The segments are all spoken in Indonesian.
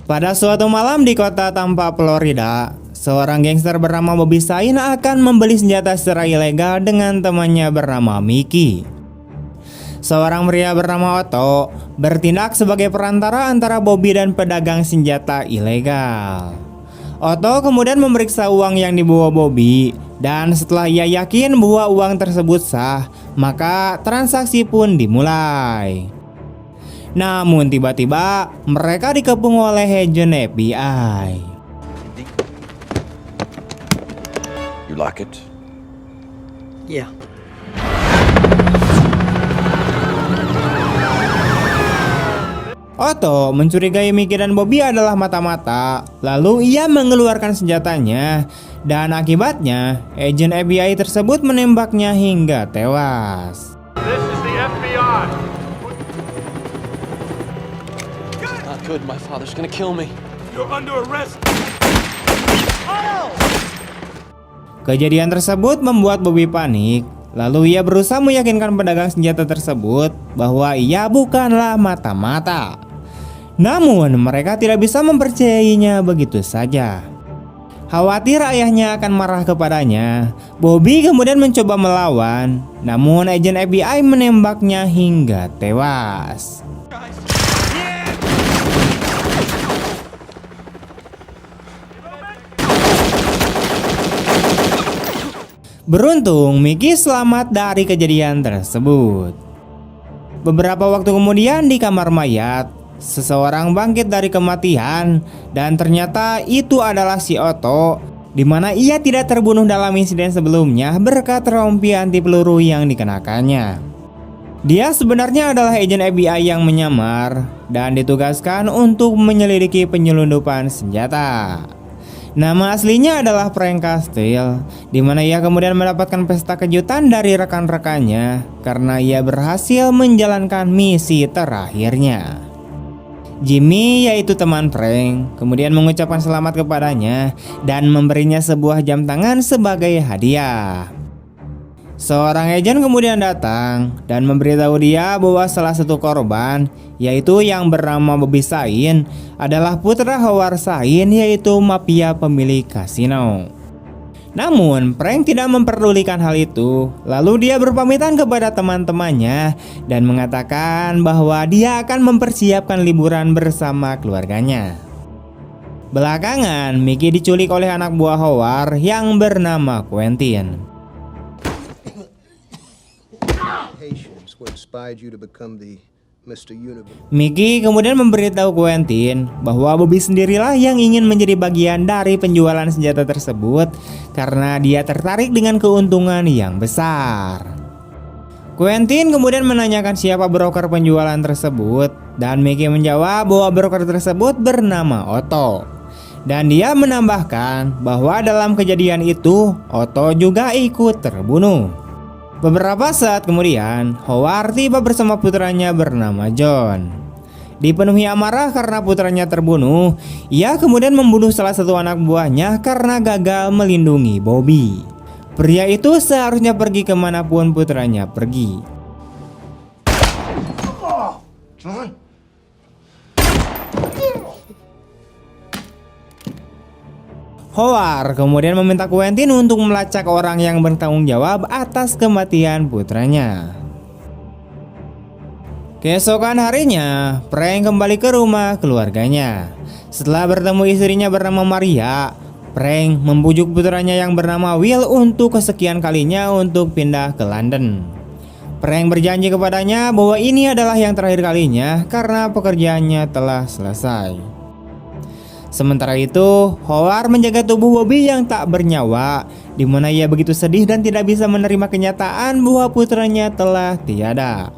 Pada suatu malam di kota Tampa, Florida, seorang gangster bernama Bobby Sain akan membeli senjata secara ilegal dengan temannya bernama Mickey. Seorang pria bernama Otto bertindak sebagai perantara antara Bobby dan pedagang senjata ilegal. Otto kemudian memeriksa uang yang dibawa Bobby, dan setelah ia yakin bahwa uang tersebut sah, maka transaksi pun dimulai. Namun tiba-tiba mereka dikepung oleh agen FBI. You like it? Yeah. Otto mencurigai Mickey dan Bobby adalah mata-mata, lalu ia mengeluarkan senjatanya, dan akibatnya agen FBI tersebut menembaknya hingga tewas. This is the FBI. Not good. My father's gonna kill me. You're under arrest. Kejadian tersebut membuat Bobby panik, lalu ia berusaha meyakinkan pedagang senjata tersebut bahwa ia bukanlah mata-mata. Namun mereka tidak bisa mempercayainya begitu saja. Khawatir ayahnya akan marah kepadanya, Bobby kemudian mencoba melawan, namun agen FBI menembaknya hingga tewas. Beruntung Mickey selamat dari kejadian tersebut. Beberapa waktu kemudian di kamar mayat, seseorang bangkit dari kematian, dan ternyata itu adalah si Otto, di mana ia tidak terbunuh dalam insiden sebelumnya berkat rompi anti peluru yang dikenakannya. Dia sebenarnya adalah agen FBI yang menyamar dan ditugaskan untuk menyelidiki penyelundupan senjata. Nama aslinya adalah Frank Castile, di mana ia kemudian mendapatkan pesta kejutan dari rekan-rekannya karena ia berhasil menjalankan misi terakhirnya. Jimmy, yaitu teman Frank, kemudian mengucapkan selamat kepadanya dan memberinya sebuah jam tangan sebagai hadiah. Seorang agen kemudian datang dan memberitahu dia bahwa salah satu korban, yaitu yang bernama Bobby Sain, adalah putra Howard Sain, yaitu mafia pemilik kasino. Namun Frank tidak memperdulikan hal itu, lalu dia berpamitan kepada teman-temannya dan mengatakan bahwa dia akan mempersiapkan liburan bersama keluarganya. Belakangan Mickey diculik oleh anak buah Howard yang bernama Quentin. Mickey kemudian memberitahu Quentin bahwa Bobby sendirilah yang ingin menjadi bagian dari penjualan senjata tersebut karena dia tertarik dengan keuntungan yang besar. Quentin kemudian menanyakan siapa broker penjualan tersebut, dan Mickey menjawab bahwa broker tersebut bernama Otto. Dan dia menambahkan bahwa dalam kejadian itu Otto juga ikut terbunuh. Beberapa saat kemudian, Howard tiba bersama putranya bernama John. Dipenuhi amarah karena putranya terbunuh, ia kemudian membunuh salah satu anak buahnya karena gagal melindungi Bobby. Pria itu seharusnya pergi kemanapun putranya pergi. Howard kemudian meminta Quentin untuk melacak orang yang bertanggung jawab atas kematian putranya. Keesokan harinya, Frank kembali ke rumah keluarganya. Setelah bertemu istrinya bernama Maria, Frank membujuk putranya yang bernama Will untuk kesekian kalinya untuk pindah ke London. Frank berjanji kepadanya bahwa ini adalah yang terakhir kalinya karena pekerjaannya telah selesai. Sementara itu, Howard menjaga tubuh Bobby yang tak bernyawa, di mana ia begitu sedih dan tidak bisa menerima kenyataan bahwa putranya telah tiada.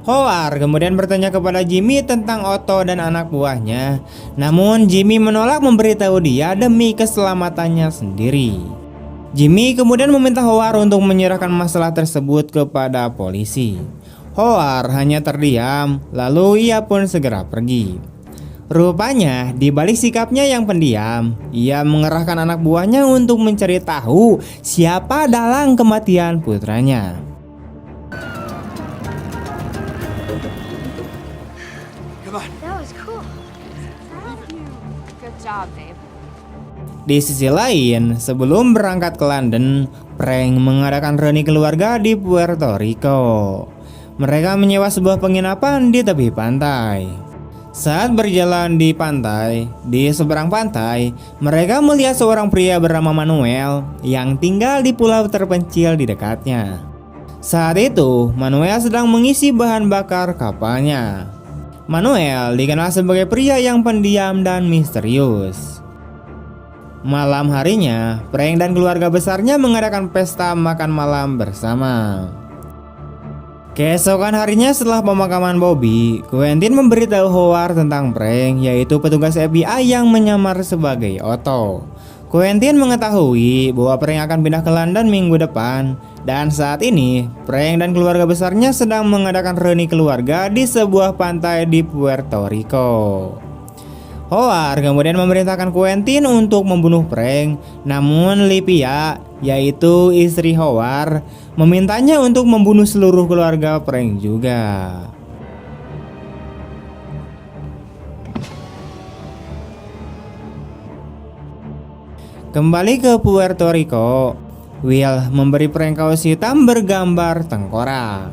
Howard kemudian bertanya kepada Jimmy tentang Otto dan anak buahnya, namun Jimmy menolak memberitahu dia demi keselamatannya sendiri. Jimmy kemudian meminta Howard untuk menyerahkan masalah tersebut kepada polisi. Howard hanya terdiam, lalu ia pun segera pergi. Rupanya, di balik sikapnya yang pendiam, ia mengerahkan anak buahnya untuk mencari tahu siapa dalang kematian putranya. Come on. That was cool. job, babe. Di sisi lain, sebelum berangkat ke London, Frank mengadakan reuni keluarga di Puerto Rico. Mereka menyewa sebuah penginapan di tepi pantai. Saat berjalan di pantai, di seberang pantai, mereka melihat seorang pria bernama Manuel yang tinggal di pulau terpencil di dekatnya. Saat itu, Manuel sedang mengisi bahan bakar kapalnya. Manuel dikenal sebagai pria yang pendiam dan misterius. Malam harinya, Frank dan keluarga besarnya mengadakan pesta makan malam bersama. Keesokan harinya setelah pemakaman Bobby, Quentin memberitahu Howard tentang Frank, yaitu petugas FBI yang menyamar sebagai Otto. Quentin mengetahui bahwa Frank akan pindah ke London minggu depan, dan saat ini Frank dan keluarga besarnya sedang mengadakan reuni keluarga di sebuah pantai di Puerto Rico. Howard kemudian memerintahkan Quentin untuk membunuh Frank, namun Livia, yaitu istri Howard, memintanya untuk membunuh seluruh keluarga Frank juga. Kembali ke Puerto Rico, Will memberi Frank kaos hitam bergambar tengkorak.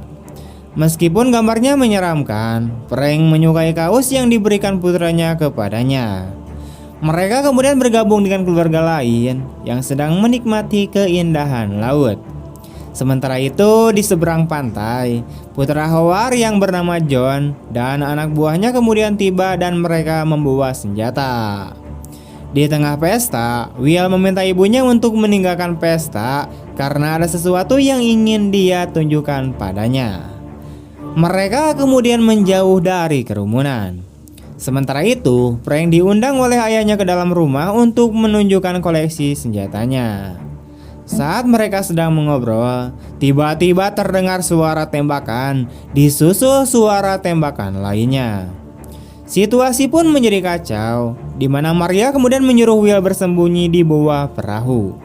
Meskipun gambarnya menyeramkan, Frank menyukai kaos yang diberikan putranya kepadanya. Mereka kemudian bergabung dengan keluarga lain yang sedang menikmati keindahan laut. Sementara itu, di seberang pantai, putra Howard yang bernama John dan anak buahnya kemudian tiba dan mereka membawa senjata. Di tengah pesta, Will meminta ibunya untuk meninggalkan pesta karena ada sesuatu yang ingin dia tunjukkan padanya. Mereka kemudian menjauh dari kerumunan. Sementara itu, Frank diundang oleh ayahnya ke dalam rumah untuk menunjukkan koleksi senjatanya. Saat mereka sedang mengobrol, tiba-tiba terdengar suara tembakan, disusul suara tembakan lainnya. Situasi pun menjadi kacau, di mana Maria kemudian menyuruh Will bersembunyi di bawah perahu.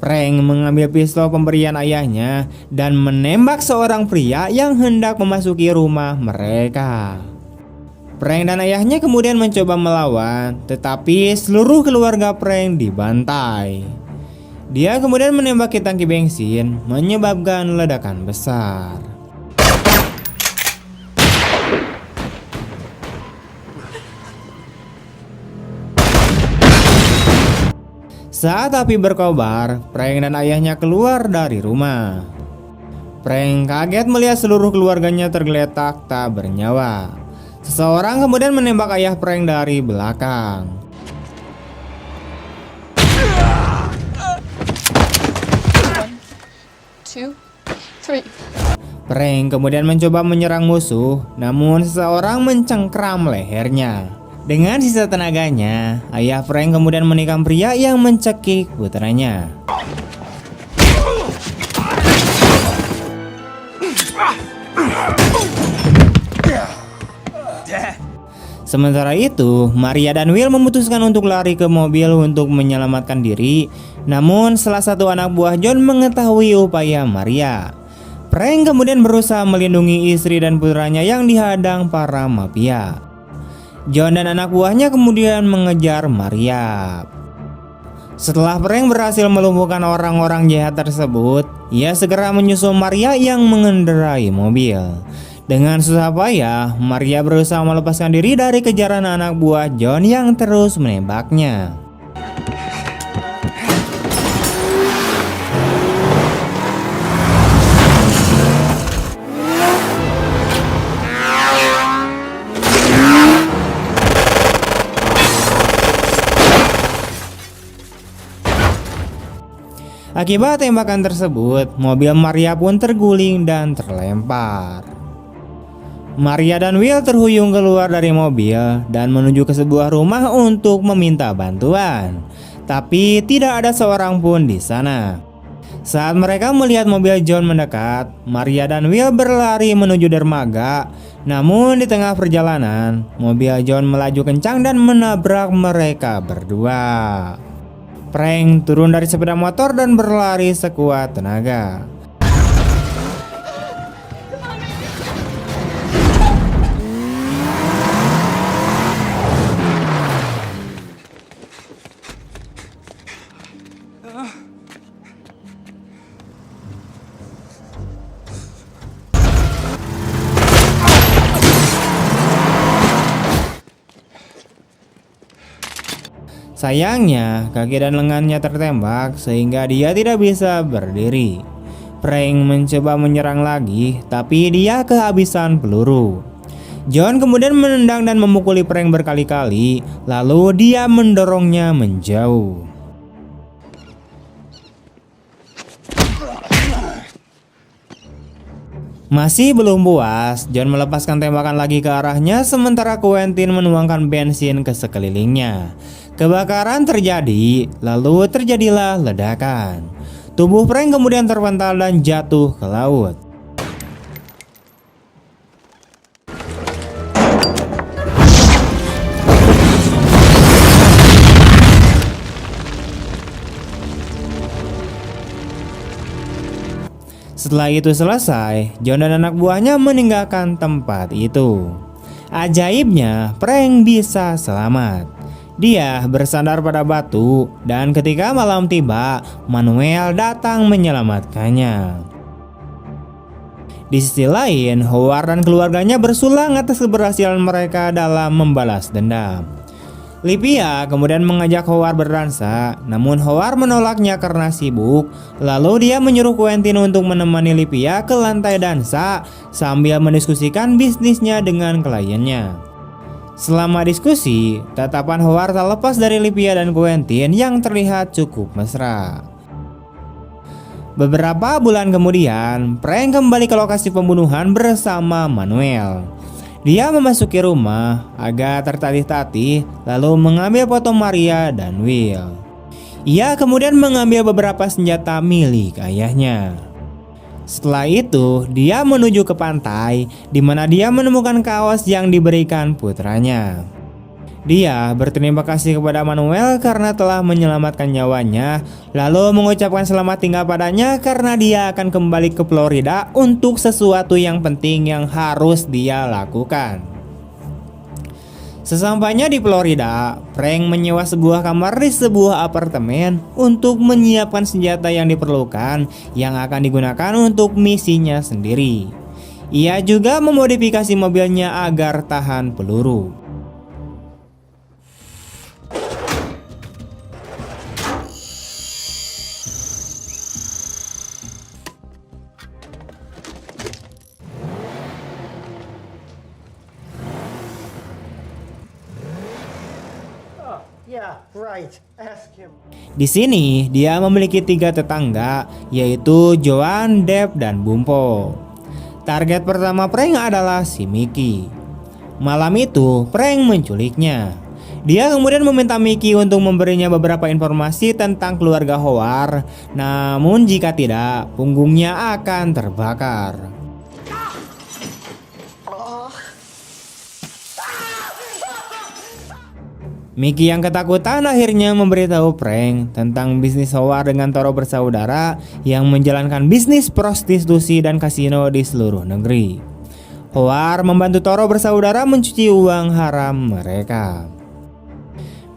Frank mengambil pistol pemberian ayahnya dan menembak seorang pria yang hendak memasuki rumah mereka. Frank dan ayahnya kemudian mencoba melawan, tetapi seluruh keluarga Frank dibantai. Dia kemudian menembaki tangki bensin, menyebabkan ledakan besar. Saat api berkobar, Frank dan ayahnya keluar dari rumah. Frank kaget melihat seluruh keluarganya tergeletak tak bernyawa. Seseorang kemudian menembak ayah Frank dari belakang. Two, three. Frank kemudian mencoba menyerang musuh, namun seseorang mencengkram lehernya. Dengan sisa tenaganya, ayah Frank kemudian menikam pria yang mencekik putranya. Sementara itu, Maria dan Will memutuskan untuk lari ke mobil untuk menyelamatkan diri. Namun salah satu anak buah John mengetahui upaya Maria. Frank kemudian berusaha melindungi istri dan putranya yang dihadang para mafia. John dan anak buahnya kemudian mengejar Maria. Setelah Frank berhasil melumpuhkan orang-orang jahat tersebut, ia segera menyusul Maria yang mengendarai mobil. Dengan susah payah, Maria berusaha melepaskan diri dari kejaran anak buah John yang terus menembaknya. Akibat tembakan tersebut, mobil Maria pun terguling dan terlempar. Maria dan Will terhuyung keluar dari mobil dan menuju ke sebuah rumah untuk meminta bantuan. Tapi tidak ada seorang pun di sana. Saat mereka melihat mobil John mendekat, Maria dan Will berlari menuju dermaga Namun di tengah perjalanan, mobil John melaju kencang dan menabrak mereka berdua. Frank turun dari sepeda motor dan berlari sekuat tenaga. Sayangnya, kaki dan lengannya tertembak sehingga dia tidak bisa berdiri. Frank mencoba menyerang lagi, tapi dia kehabisan peluru. John kemudian menendang dan memukuli Frank berkali-kali, lalu dia mendorongnya menjauh. Masih belum puas, John melepaskan tembakan lagi ke arahnya sementara Quentin menuangkan bensin ke sekelilingnya. Kebakaran terjadi, lalu terjadilah ledakan. Tubuh Frank kemudian terpental dan jatuh ke laut. Setelah itu selesai, John dan anak buahnya meninggalkan tempat itu. Ajaibnya, Frank bisa selamat. Dia bersandar pada batu dan ketika malam tiba, Manuel datang menyelamatkannya. Di sisi lain, Howard dan keluarganya bersulang atas keberhasilan mereka dalam membalas dendam. Livia kemudian mengajak Howard berdansa, namun Howard menolaknya karena sibuk. Lalu dia menyuruh Quentin untuk menemani Livia ke lantai dansa sambil mendiskusikan bisnisnya dengan kliennya. Selama diskusi, tatapan Howard tak lepas dari Livia dan Quentin yang terlihat cukup mesra. Beberapa bulan kemudian, Frank kembali ke lokasi pembunuhan bersama Manuel. Dia memasuki rumah, agak tertatih-tatih, lalu mengambil foto Maria dan Will. Ia kemudian mengambil beberapa senjata milik ayahnya. Setelah itu, dia menuju ke pantai, di mana dia menemukan kaos yang diberikan putranya. Dia berterima kasih kepada Manuel karena telah menyelamatkan nyawanya, lalu mengucapkan selamat tinggal padanya karena dia akan kembali ke Florida untuk sesuatu yang penting yang harus dia lakukan. Sesampainya di Florida, Frank menyewa sebuah kamar di sebuah apartemen untuk menyiapkan senjata yang diperlukan yang akan digunakan untuk misinya sendiri. Ia juga memodifikasi mobilnya agar tahan peluru. Yeah, right. Ask him. Di sini dia memiliki 3 tetangga, yaitu Joan, Deb, dan Bumpo. Target pertama Frank adalah si Mickey. Malam itu Frank menculiknya. Dia kemudian meminta Mickey untuk memberinya beberapa informasi tentang keluarga Howard. Namun jika tidak, punggungnya akan terbakar. Mickey yang ketakutan akhirnya memberitahu Frank tentang bisnis Howard dengan Toro bersaudara yang menjalankan bisnis prostitusi dan kasino di seluruh negeri. Howard membantu Toro bersaudara mencuci uang haram mereka.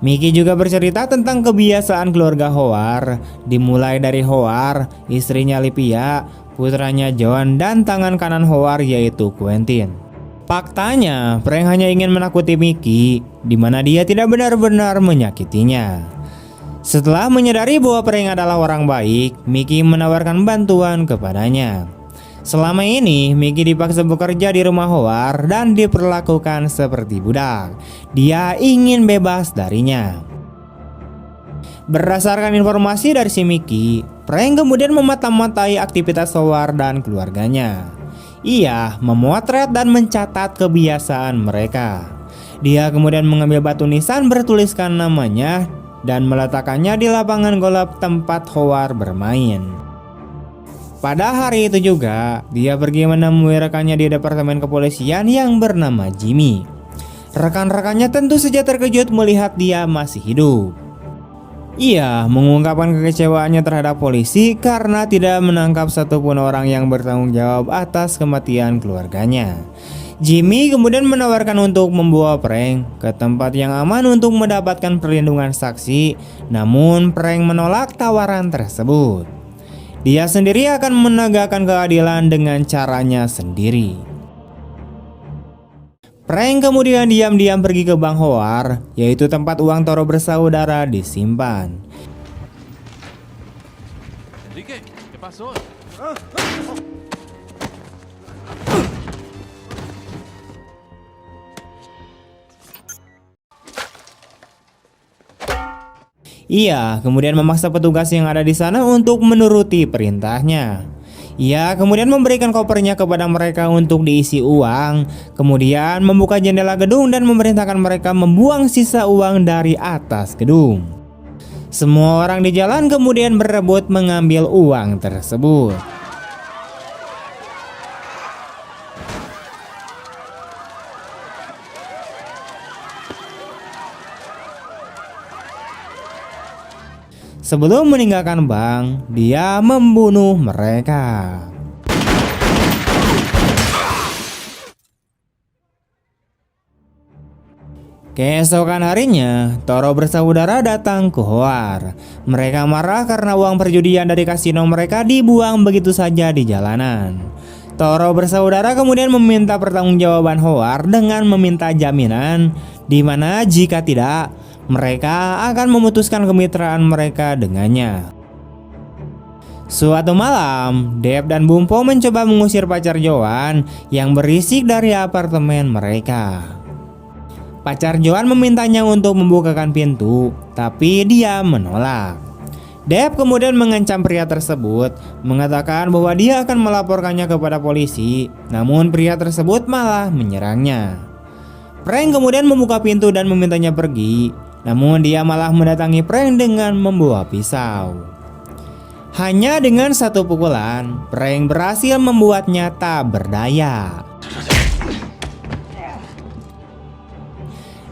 Mickey juga bercerita tentang kebiasaan keluarga Howard, dimulai dari Howard, istrinya Livia, putranya John, dan tangan kanan Howard yaitu Quentin. Faktanya, Frank hanya ingin menakuti Mickey, di mana dia tidak benar-benar menyakitinya. Setelah menyadari bahwa Frank adalah orang baik, Mickey menawarkan bantuan kepadanya. Selama ini, Mickey dipaksa bekerja di rumah Howard dan diperlakukan seperti budak. Dia ingin bebas darinya. Berdasarkan informasi dari si Mickey, Frank kemudian memata-matai aktivitas Howard dan keluarganya. Ia memotret dan mencatat kebiasaan mereka. Dia kemudian mengambil batu nisan bertuliskan namanya dan meletakkannya di lapangan golf tempat Howard bermain. Pada hari itu juga, dia pergi menemui rekannya di departemen kepolisian yang bernama Jimmy. Rekan-rekannya tentu saja terkejut melihat dia masih hidup. Ia mengungkapkan kekecewaannya terhadap polisi karena tidak menangkap satupun orang yang bertanggung jawab atas kematian keluarganya. Jimmy kemudian menawarkan untuk membawa Frank ke tempat yang aman untuk mendapatkan perlindungan saksi, namun Frank menolak tawaran tersebut. Dia sendiri akan menegakkan keadilan dengan caranya sendiri. Frank kemudian diam-diam pergi ke Bank Howard, yaitu tempat uang Toro bersaudara disimpan. Enrique, ¿qué pasó? Ia kemudian memaksa petugas yang ada di sana untuk menuruti perintahnya. Ia kemudian memberikan kopernya kepada mereka untuk diisi uang, kemudian membuka jendela gedung dan memerintahkan mereka membuang sisa uang dari atas gedung. Semua orang di jalan kemudian berebut mengambil uang tersebut. Sebelum meninggalkan bank, dia membunuh mereka. Keesokan harinya, Toro bersaudara datang ke Howard. Mereka marah karena uang perjudian dari kasino mereka dibuang begitu saja di jalanan. Toro bersaudara kemudian meminta pertanggungjawaban Howard dengan meminta jaminan, di mana jika tidak, mereka akan memutuskan kemitraan mereka dengannya. Suatu malam, Deb dan Bumpo mencoba mengusir pacar Joan yang berisik dari apartemen mereka. Pacar Joan memintanya untuk membukakan pintu, tapi dia menolak. Deb kemudian mengancam pria tersebut, mengatakan bahwa dia akan melaporkannya kepada polisi, namun pria tersebut malah menyerangnya. Frank kemudian membuka pintu dan memintanya pergi, namun dia malah mendatangi Frank dengan membawa pisau. Hanya dengan satu pukulan, Frank berhasil membuatnya tak berdaya.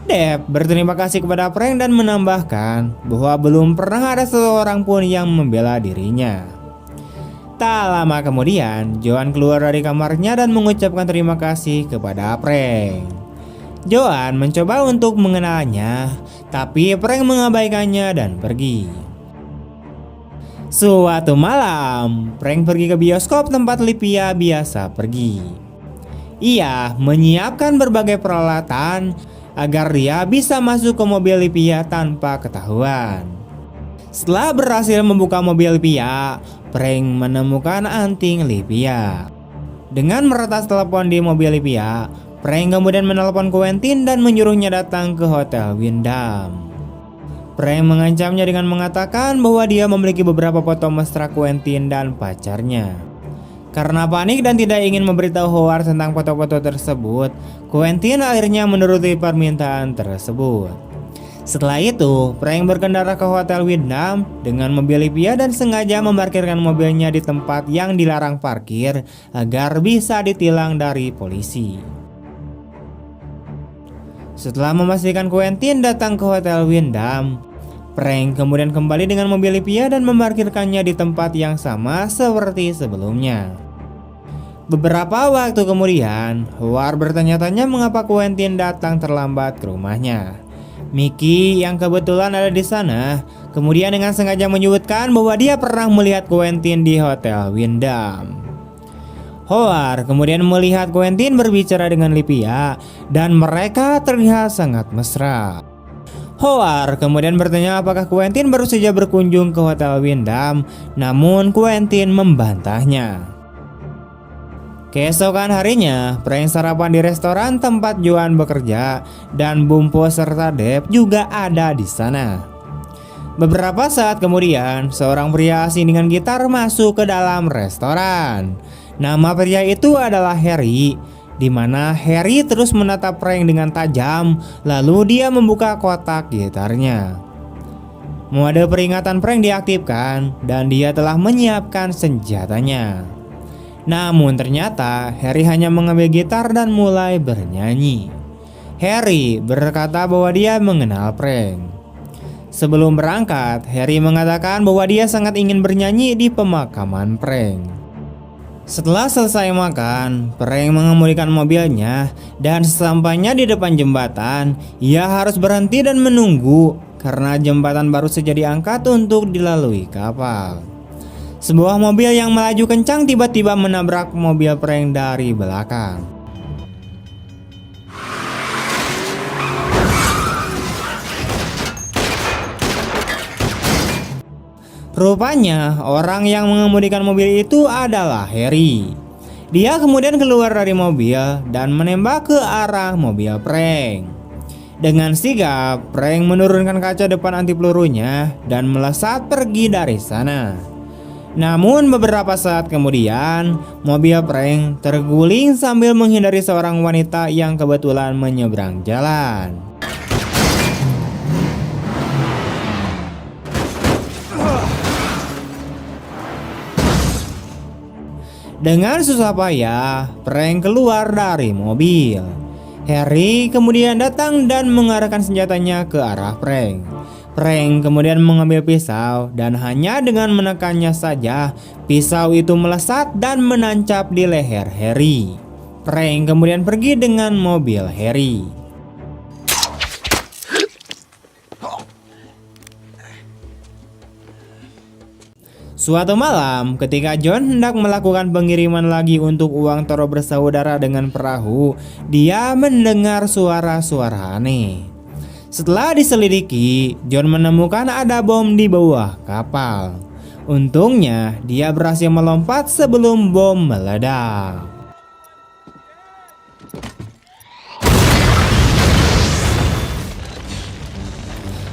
Deb berterima kasih kepada Frank dan menambahkan bahwa belum pernah ada seorang pun yang membela dirinya. Tak lama kemudian, Joan keluar dari kamarnya dan mengucapkan terima kasih kepada Frank. Joan mencoba untuk mengenalnya, tapi Frank mengabaikannya dan pergi. Suatu malam, Frank pergi ke bioskop tempat Livia biasa pergi. Ia menyiapkan berbagai peralatan agar dia bisa masuk ke mobil Livia tanpa ketahuan. Setelah berhasil membuka mobil Livia, Frank menemukan anting Livia. Dengan meretas telepon di mobil Livia, Frank kemudian menelpon Quentin dan menyuruhnya datang ke Hotel Wyndham. Frank mengancamnya dengan mengatakan bahwa dia memiliki beberapa foto mesra Quentin dan pacarnya. Karena panik dan tidak ingin memberitahu Howard tentang foto-foto tersebut, Quentin akhirnya menuruti permintaan tersebut. Setelah itu, Frank berkendara ke Hotel Wyndham dengan mobil Livia dan sengaja memarkirkan mobilnya di tempat yang dilarang parkir agar bisa ditilang dari polisi. Setelah memastikan Quentin datang ke Hotel Wyndham, Frank kemudian kembali dengan mobil Livia dan memarkirkannya di tempat yang sama seperti sebelumnya. Beberapa waktu kemudian, Howard bertanya-tanya mengapa Quentin datang terlambat ke rumahnya. Mickey yang kebetulan ada di sana, kemudian dengan sengaja menyebutkan bahwa dia pernah melihat Quentin di Hotel Wyndham. Howard kemudian melihat Quentin berbicara dengan Livia dan mereka terlihat sangat mesra. Howard kemudian bertanya apakah Quentin baru saja berkunjung ke Hotel Wyndham, namun Quentin membantahnya. Keesokan harinya, Frank sarapan di restoran tempat Joan bekerja dan Bumpo serta Deb juga ada di sana. Beberapa saat kemudian, seorang pria asing dengan gitar masuk ke dalam restoran. Nama pria itu adalah Harry, di mana Harry terus menatap Frank dengan tajam, lalu dia membuka kotak gitarnya. Mode peringatan prank diaktifkan dan dia telah menyiapkan senjatanya. Namun ternyata Harry hanya mengambil gitar dan mulai bernyanyi. Harry berkata bahwa dia mengenal prank. Sebelum berangkat, Harry mengatakan bahwa dia sangat ingin bernyanyi di pemakaman prank. Setelah selesai makan, Frank mengemudikan mobilnya dan sesampainya di depan jembatan, ia harus berhenti dan menunggu karena jembatan baru saja diangkat untuk dilalui kapal. Sebuah mobil yang melaju kencang tiba-tiba menabrak mobil Frank dari belakang. Rupanya orang yang mengemudikan mobil itu adalah Harry. Dia kemudian keluar dari mobil dan menembak ke arah mobil Frank. Dengan sigap, Frank menurunkan kaca depan anti pelurunya dan melesat pergi dari sana. Namun beberapa saat kemudian, mobil Frank terguling sambil menghindari seorang wanita yang kebetulan menyeberang jalan. Dengan susah payah, Frank keluar dari mobil. Harry kemudian datang dan mengarahkan senjatanya ke arah Frank. Frank kemudian mengambil pisau dan hanya dengan menekannya saja, pisau itu melesat dan menancap di leher Harry. Frank kemudian pergi dengan mobil Harry. Suatu malam, ketika John hendak melakukan pengiriman lagi untuk uang Toro bersaudara dengan perahu, dia mendengar suara-suara aneh. Setelah diselidiki, John menemukan ada bom di bawah kapal. Untungnya, dia berhasil melompat sebelum bom meledak.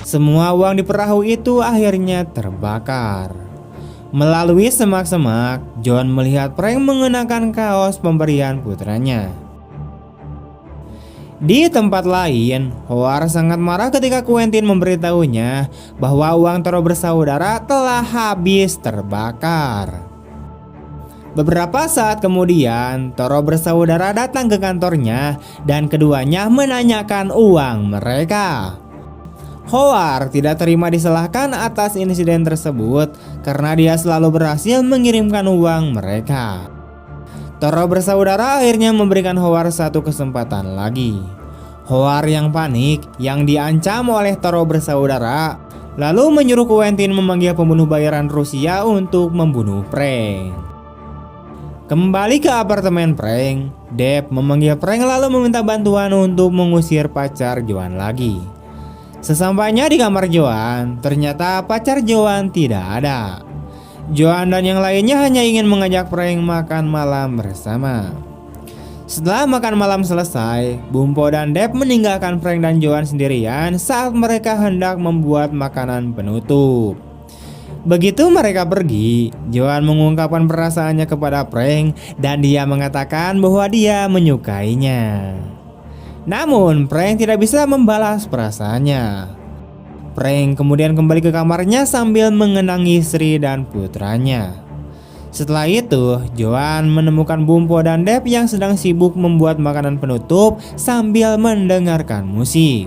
Semua uang di perahu itu akhirnya terbakar. Melalui semak-semak, John melihat Frank mengenakan kaos pemberian putranya. Di tempat lain, Howard sangat marah ketika Quentin memberitahunya bahwa uang Toro bersaudara telah habis terbakar. Beberapa saat kemudian, Toro bersaudara datang ke kantornya dan keduanya menanyakan uang mereka. Howard tidak terima disalahkan atas insiden tersebut karena dia selalu berhasil mengirimkan uang mereka. Toro bersaudara akhirnya memberikan Howard satu kesempatan lagi. Howard yang panik, yang diancam oleh Toro bersaudara, lalu menyuruh Quentin memanggil pembunuh bayaran Rusia untuk membunuh Frank. Kembali ke apartemen Frank, Deb memanggil Frank lalu meminta bantuan untuk mengusir pacar Joan lagi. Sesampainya di kamar Joan, ternyata pacar Joan tidak ada. Joan dan yang lainnya hanya ingin mengajak Frank makan malam bersama. Setelah makan malam selesai, Bumpo dan Deb meninggalkan Frank dan Joan sendirian saat mereka hendak membuat makanan penutup. Begitu mereka pergi, Joan mengungkapkan perasaannya kepada Frank dan dia mengatakan bahwa dia menyukainya. Namun Frank tidak bisa membalas perasaannya. Frank kemudian kembali ke kamarnya sambil mengenang istri dan putranya. Setelah itu, Joan menemukan Bumpo dan Deb yang sedang sibuk membuat makanan penutup sambil mendengarkan musik.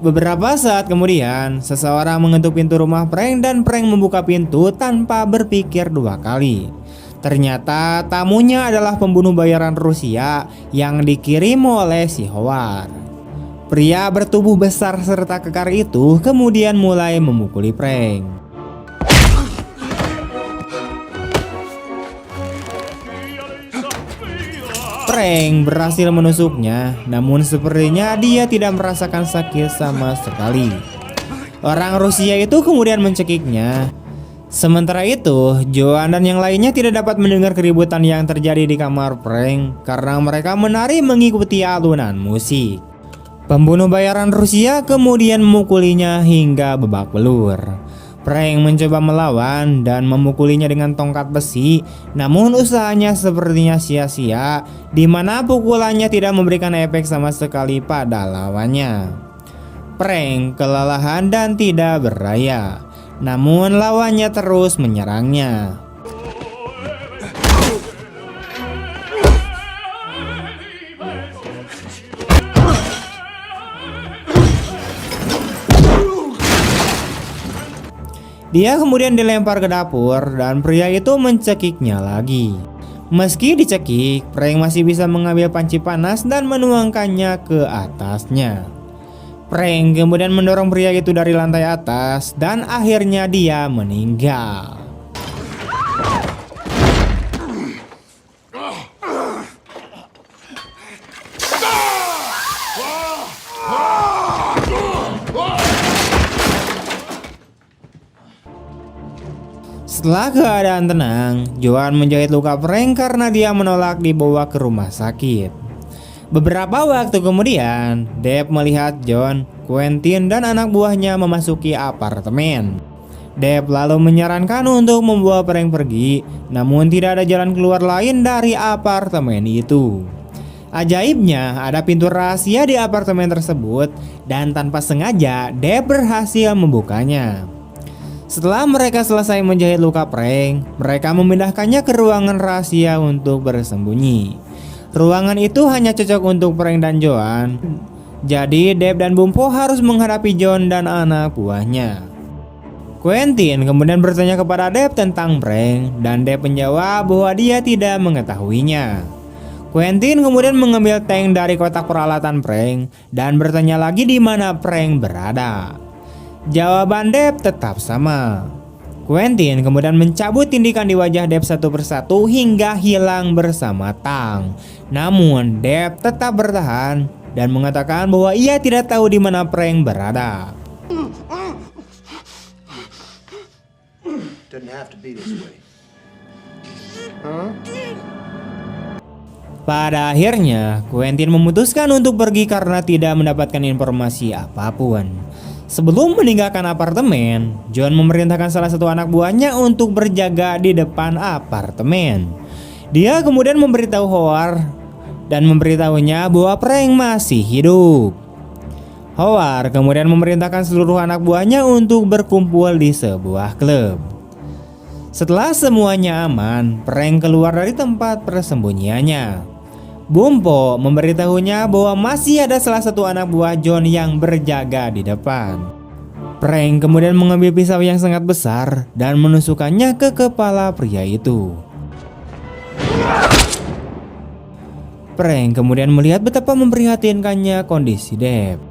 Beberapa saat kemudian, seseorang mengetuk pintu rumah Frank dan Frank membuka pintu tanpa berpikir dua kali. Ternyata tamunya adalah pembunuh bayaran Rusia yang dikirim oleh si Howard. Pria bertubuh besar serta kekar itu kemudian mulai memukuli Frank. Frank berhasil menusuknya, namun sepertinya dia tidak merasakan sakit sama sekali. Orang Rusia itu kemudian mencekiknya. Sementara itu, Joan dan yang lainnya tidak dapat mendengar keributan yang terjadi di kamar Frank karena mereka menari mengikuti alunan musik. Pembunuh bayaran Rusia kemudian memukulinya hingga babak belur. Frank mencoba melawan dan memukulinya dengan tongkat besi, namun usahanya sepertinya sia-sia, di mana pukulannya tidak memberikan efek sama sekali pada lawannya. Frank kelelahan dan tidak berdaya, namun lawannya terus menyerangnya. Dia kemudian dilempar ke dapur dan pria itu mencekiknya lagi. Meski dicekik, Frank masih bisa mengambil panci panas dan menuangkannya ke atasnya. Frank kemudian mendorong pria itu dari lantai atas dan akhirnya dia meninggal. Setelah keadaan tenang, Joan menjahit luka Frank karena dia menolak dibawa ke rumah sakit. Beberapa waktu kemudian, Deb melihat John, Quentin, dan anak buahnya memasuki apartemen. Deb lalu menyarankan untuk membawa Frank pergi, namun tidak ada jalan keluar lain dari apartemen itu. Ajaibnya, ada pintu rahasia di apartemen tersebut, dan tanpa sengaja, Deb berhasil membukanya. Setelah mereka selesai menjahit luka Frank, mereka memindahkannya ke ruangan rahasia untuk bersembunyi. Ruangan itu hanya cocok untuk Frank dan Joan. Jadi Deb dan Bumpo harus menghadapi John dan anak buahnya. Quentin kemudian bertanya kepada Deb tentang Frank, dan Deb menjawab bahwa dia tidak mengetahuinya. Quentin kemudian mengambil tank dari kotak peralatan Frank dan bertanya lagi di mana Frank berada. Jawaban Deb tetap sama. Quentin kemudian mencabut tindikan di wajah Deb satu persatu hingga hilang bersama Tang. Namun Deb tetap bertahan dan mengatakan bahwa ia tidak tahu di mana Frank berada. Doesn't have to be this way. Pada akhirnya, Quentin memutuskan untuk pergi karena tidak mendapatkan informasi apapun. Sebelum meninggalkan apartemen, John memerintahkan salah satu anak buahnya untuk berjaga di depan apartemen. Dia kemudian memberitahu Howard dan memberitahunya bahwa Frank masih hidup. Howard kemudian memerintahkan seluruh anak buahnya untuk berkumpul di sebuah klub. Setelah semuanya aman, Frank keluar dari tempat persembunyiannya. Bumpo memberitahunya bahwa masih ada salah satu anak buah John yang berjaga di depan. Frank kemudian mengambil pisau yang sangat besar dan menusukkannya ke kepala pria itu. Frank kemudian melihat betapa memprihatinkannya kondisi Deb.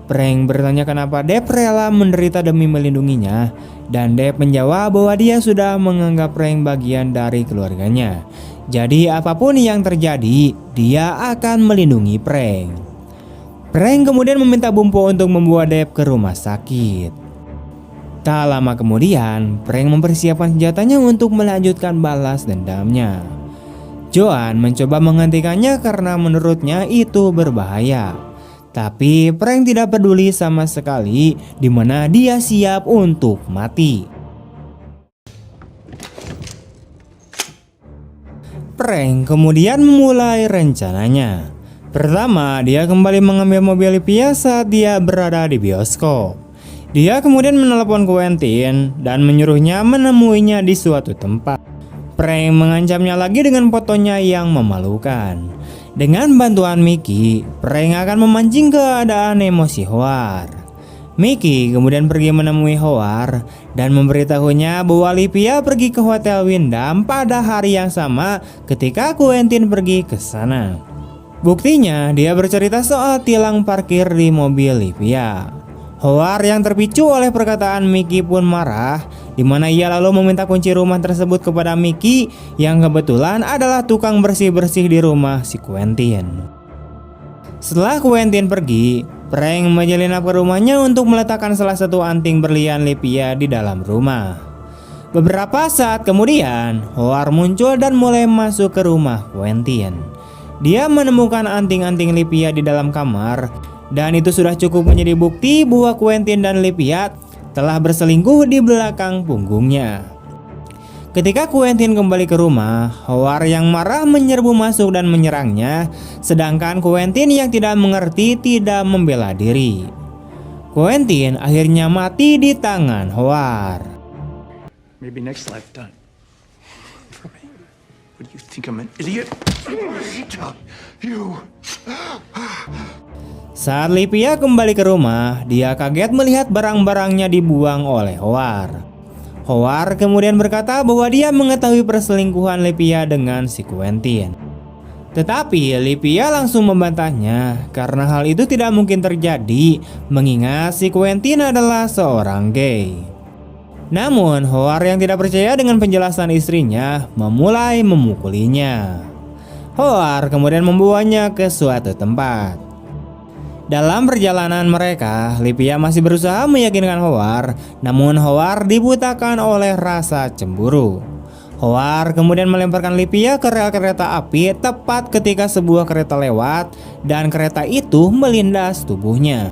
Frank bertanya kenapa Deb rela menderita demi melindunginya, dan Deb menjawab bahwa dia sudah menganggap Frank bagian dari keluarganya. Jadi apapun yang terjadi, dia akan melindungi Frank. Frank kemudian meminta Bumpo untuk membawa Deb ke rumah sakit. Tak lama kemudian, Frank mempersiapkan senjatanya untuk melanjutkan balas dendamnya. Joan mencoba menghentikannya karena menurutnya itu berbahaya. Tapi Frank tidak peduli sama sekali, di mana dia siap untuk mati. Frank kemudian memulai rencananya. Pertama, dia kembali mengambil mobil Livia saat dia berada di bioskop. Dia kemudian menelepon Quentin dan menyuruhnya menemuinya di suatu tempat. Frank mengancamnya lagi dengan fotonya yang memalukan. Dengan bantuan Mickey, Frank akan memancing keadaan emosi Howard. Mickey kemudian pergi menemui Howard dan memberitahunya bahwa Livia pergi ke Hotel Wyndham pada hari yang sama ketika Quentin pergi ke sana. Buktinya, dia bercerita soal tilang parkir di mobil Livia. Howard yang terpicu oleh perkataan Mickey pun marah, di mana ia lalu meminta kunci rumah tersebut kepada Mickey yang kebetulan adalah tukang bersih-bersih di rumah si Quentin. Setelah Quentin pergi, Frank menyelinap ke rumahnya untuk meletakkan salah satu anting berlian Livia di dalam rumah. Beberapa saat kemudian, Howard muncul dan mulai masuk ke rumah Quentin. Dia menemukan anting-anting Livia di dalam kamar, dan itu sudah cukup menjadi bukti bahwa Quentin dan Livia telah berselingkuh di belakang punggungnya. Ketika Quentin kembali ke rumah, Howard yang marah menyerbu masuk dan menyerangnya, sedangkan Quentin yang tidak mengerti tidak membela diri. Quentin akhirnya mati di tangan Howard. Maybe next lifetime. What do you think I'm an idiot? You. Saat Livia kembali ke rumah, dia kaget melihat barang-barangnya dibuang oleh Howard. Howard kemudian berkata bahwa dia mengetahui perselingkuhan Livia dengan si Quentin. Tetapi Livia langsung membantahnya karena hal itu tidak mungkin terjadi mengingat si Quentin adalah seorang gay. Namun Howard yang tidak percaya dengan penjelasan istrinya memulai memukulinya. Howard kemudian membawanya ke suatu tempat. Dalam perjalanan mereka, Livia masih berusaha meyakinkan Howard, namun Howard dibutakan oleh rasa cemburu. Howard kemudian melemparkan Livia ke rel kereta api tepat ketika sebuah kereta lewat dan kereta itu melindas tubuhnya.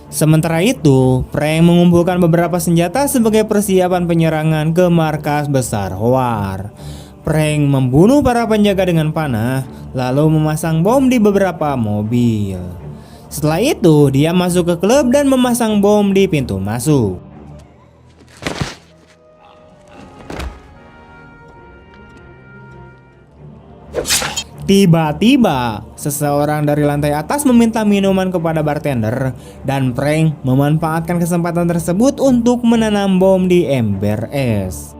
Sementara itu, Frank mengumpulkan beberapa senjata sebagai persiapan penyerangan ke markas besar Howard. Frank membunuh para penjaga dengan panah, lalu memasang bom di beberapa mobil. Setelah itu, dia masuk ke klub dan memasang bom di pintu masuk. Tiba-tiba, seseorang dari lantai atas meminta minuman kepada bartender dan Frank memanfaatkan kesempatan tersebut untuk menanam bom di ember es.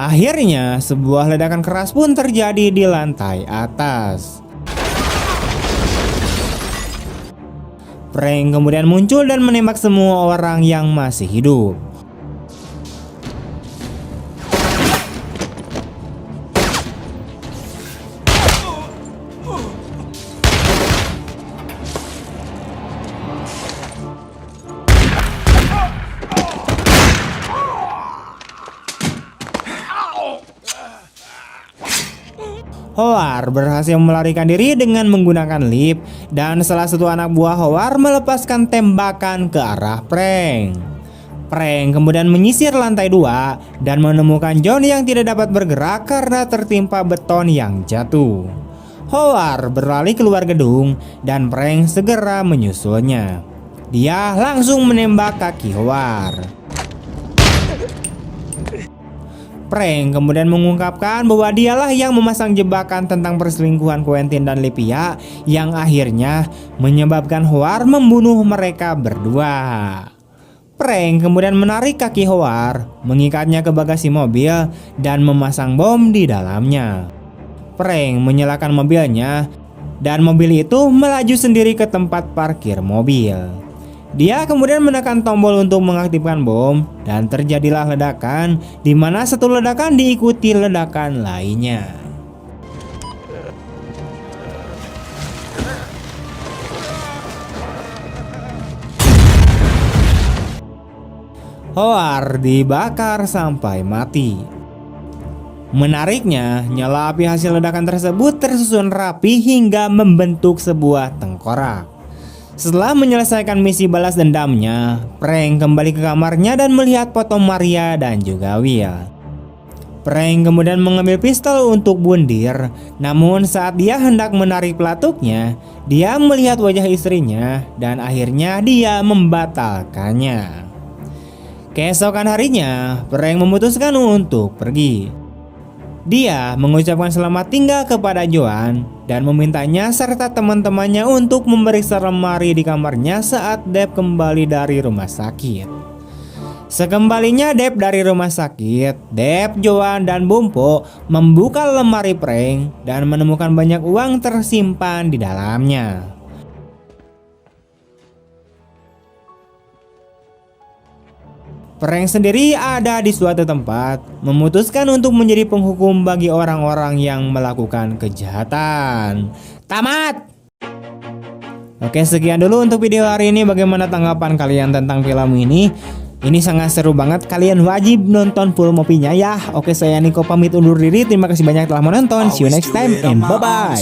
Akhirnya, sebuah ledakan keras pun terjadi di lantai atas. Frank kemudian muncul dan menembak semua orang yang masih hidup. Howard berhasil melarikan diri dengan menggunakan lift dan salah satu anak buah Howard melepaskan tembakan ke arah Frank. Frank kemudian menyisir lantai 2 dan menemukan John yang tidak dapat bergerak karena tertimpa beton yang jatuh. Howard berlari keluar gedung dan Frank segera menyusulnya. Dia langsung menembak kaki Howard. Frank kemudian mengungkapkan bahwa dialah yang memasang jebakan tentang perselingkuhan Quentin dan Livia yang akhirnya menyebabkan Howard membunuh mereka berdua. Frank kemudian menarik kaki Howard, mengikatnya ke bagasi mobil dan memasang bom di dalamnya. Frank menyalakan mobilnya dan mobil itu melaju sendiri ke tempat parkir mobil. Dia kemudian menekan tombol untuk mengaktifkan bom dan terjadilah ledakan di mana satu ledakan diikuti ledakan lainnya. Howard dibakar sampai mati. Menariknya, nyala api hasil ledakan tersebut tersusun rapi hingga membentuk sebuah tengkorak. Setelah menyelesaikan misi balas dendamnya, Frank kembali ke kamarnya dan melihat foto Maria dan juga Will. Frank kemudian mengambil pistol untuk bundir, namun saat dia hendak menarik pelatuknya, dia melihat wajah istrinya dan akhirnya dia membatalkannya. Keesokan harinya, Frank memutuskan untuk pergi. Dia mengucapkan selamat tinggal kepada Joan dan memintanya serta teman-temannya untuk memeriksa lemari di kamarnya saat Deb kembali dari rumah sakit. Sekembalinya Deb dari rumah sakit, Deb, Joan, dan Bumpo membuka lemari Frank dan menemukan banyak uang tersimpan di dalamnya. Frank sendiri ada di suatu tempat, memutuskan untuk menjadi penghukum bagi orang-orang yang melakukan kejahatan. Tamat! Oke, sekian dulu untuk video hari ini. Bagaimana tanggapan kalian tentang film ini? Ini sangat seru banget, kalian wajib nonton full movie-nya ya. Oke, saya Niko pamit undur diri. Terima kasih banyak telah menonton. See you next time and bye-bye.